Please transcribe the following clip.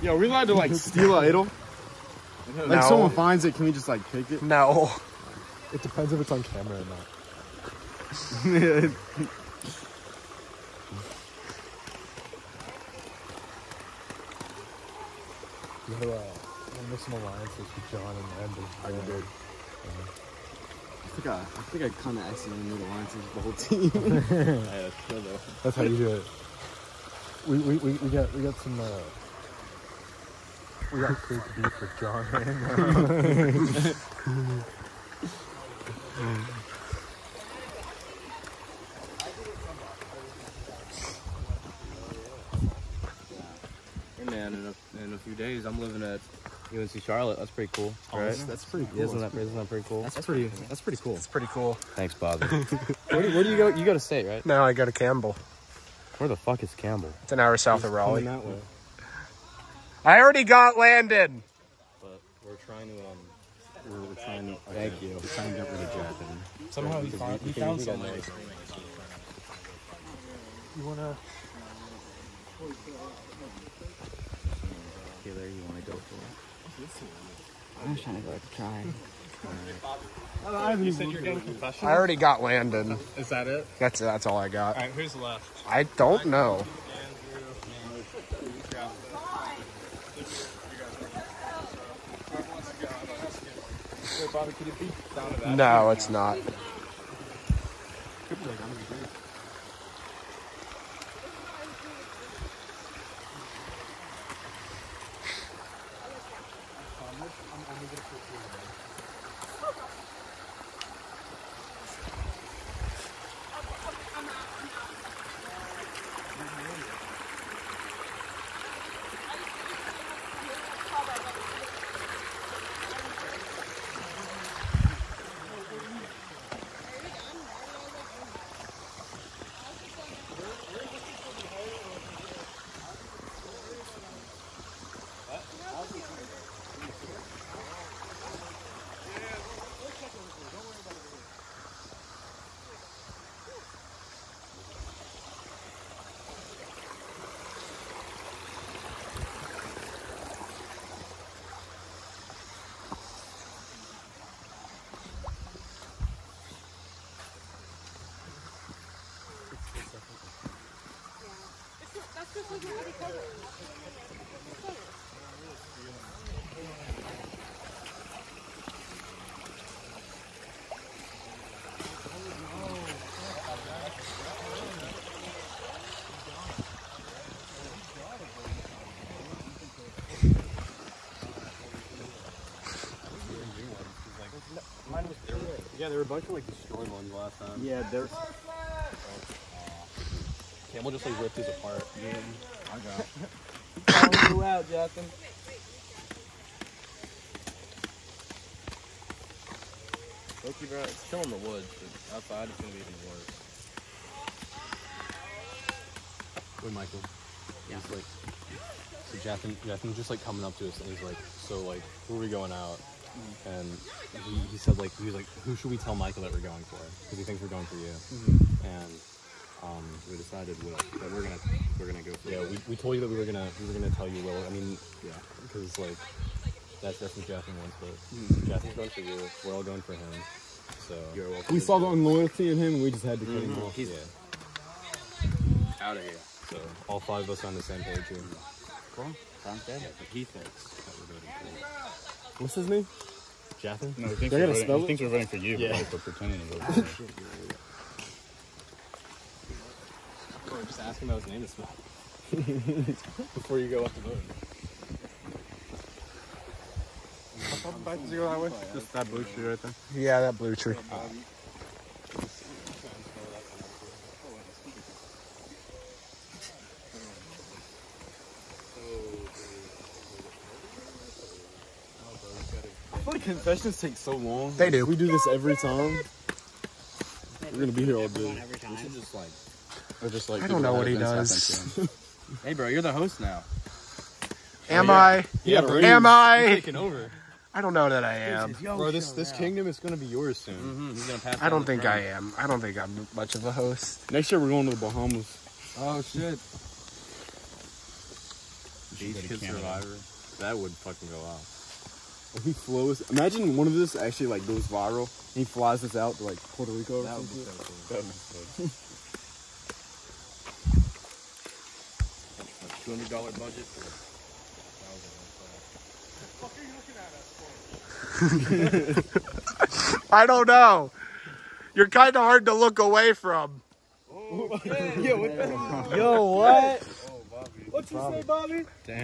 Yo, are we allowed to like steal an idol? Like No. someone finds it, can we just like take it? No. It depends if it's on camera or not. You gotta make some alliances with John and Landon. I did. I think I kind of accidentally made alliances with the whole team. That's how you do it. We got some we got Creek beef with John. Hey man, in a few days I'm living at UNC Charlotte. That's pretty cool, right? That's pretty cool. Isn't that pretty cool? That's pretty cool. It's pretty cool. Thanks, Bobby. where do you go? You go to State, right? Now I go to Campbell. Where the fuck is Campbell? It's an hour south of Raleigh. That way. I already got Landon. But we're trying to We're trying to. Thank you. We're trying to get rid of Jack. Somehow he found something. You wanna? Taylor, you want to go for it? I'm just trying to go try. You said you're getting confession. I already got Landon. Is that it? That's all I got. All right, who's left? I don't know. No, it's not. Yeah, there were a bunch of like destroyed ones last time. Yeah, there's. Campbell just like ripped these apart. Yeah, I got it. Calling you out, Justin. Loki, bro, it's still in the woods, but outside it's gonna be even worse. Wait, Michael. Yeah. He's like, so Jathan's just like coming up to us and he's like, so like, who are we going out? And he said like, he was like, who should we tell Michael that we're going for? Because he thinks we're going for you. And we decided that we're gonna go for you. Yeah, we told you that we were gonna tell you Will. I mean, yeah, because like that's what Jathan wants, but Jathan's going for you. We're all going for him. So you're welcome. We saw the loyalty in him, and we just had to cut him off. He's out of here. So all five of us are on the same page here. Cool. Sounds good. He thinks that we're voting for you. What's his name? Jathan? No, he thinks we're voting for you, but like, we're pretending to vote for you. Just ask him about his name this month. Before you go up to vote. How far does it go that way? Just that blue tree right there. Yeah, that blue tree. I feel like confessions take so long. They do. We do this every time. We're gonna be here all day. We should just like Or just like I don't know what he does. Hey, bro, you're the host now. Am I? Yeah, Am I? taking over. I don't know that I am. Bro, this kingdom is gonna be yours soon. He's gonna pass. I don't think I am. I don't think I'm much of a host. Next year we're going to the Bahamas. Oh shit. Beach Kid Survivor. That would fucking go out. If he flows, imagine one of this actually like goes viral. And he flies us out to like Puerto Rico. That would be so cool. That would be sick. $200 budget. I don't know. You're kind of hard to look away from. Yo, what the hell? Yo, what? What you say, Bobby? Damn.